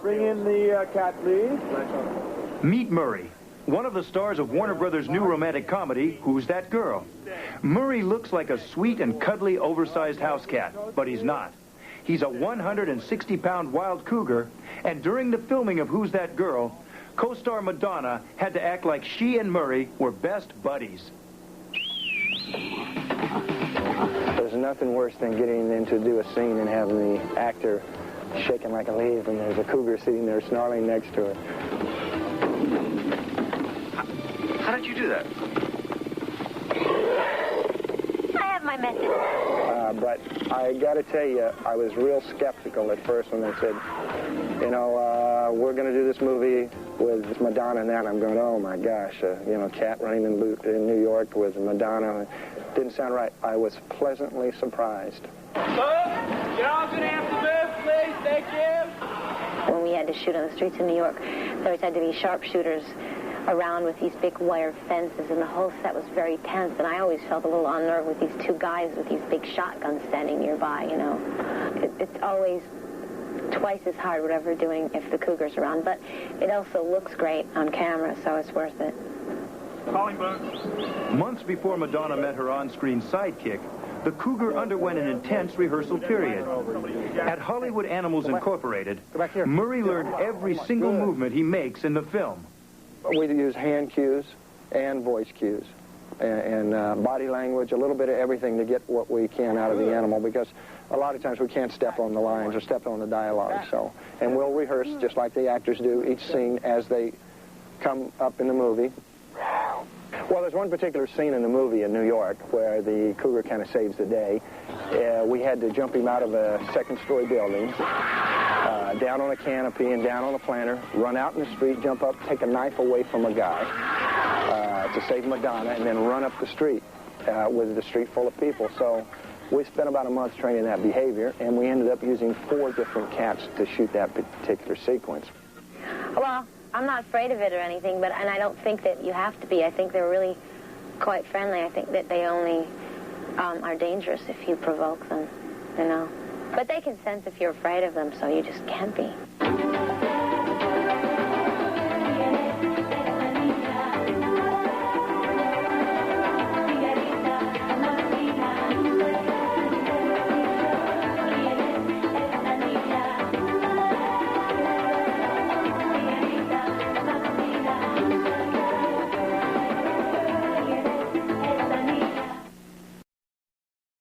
Bring in the cat, please. Meet Murray, one of the stars of Warner Brothers' new romantic comedy, Who's That Girl? Murray looks like a sweet and cuddly oversized house cat, but he's not. He's a 160-pound wild cougar, and during the filming of Who's That Girl, co-star Madonna had to act like she and Murray were best buddies. There's nothing worse than getting in to do a scene and having the actor shaking like a leaf and there's a cougar sitting there snarling next to it. How did you do that? I have my method. But I got to tell you, I was real skeptical at first when they said, you know, we're going to do this movie with Madonna and that. And I'm going, oh, my gosh, you know, cat running in New York with Madonna. Didn't sound right. I was pleasantly surprised. You're all going to have to move, please. Thank you. When we had to shoot on the streets of New York, there always had to be sharpshooters around with these big wire fences, and the whole set was very tense, and I always felt a little unnerved with these two guys with these big shotguns standing nearby, you know. It's always twice as hard, whatever we're doing, if the cougar's around, but it also looks great on camera, so it's worth it. Calling boat. Months before Madonna met her on-screen sidekick, the cougar underwent an intense rehearsal period. At Hollywood Animals Incorporated, Murray learned every single movement he makes in the film. We use hand cues and voice cues and body language, a little bit of everything to get what we can out of the animal, because a lot of times we can't step on the lines or step on the dialogue. So, and we'll rehearse just like the actors do each scene as they come up in the movie. Well, there's one particular scene in the movie in New York where the cougar kind of saves the day. We had to jump him out of a second-story building, down on a canopy and down on a planter, run out in the street, jump up, take a knife away from a guy to save Madonna, and then run up the street with the street full of people. So we spent about a month training that behavior, and we ended up using 4 different cats to shoot that particular sequence. Well, I'm not afraid of it or anything, and I don't think that you have to be. I think they're really quite friendly. I think that they only are dangerous if you provoke them, you know. But they can sense if you're afraid of them, so you just can't be.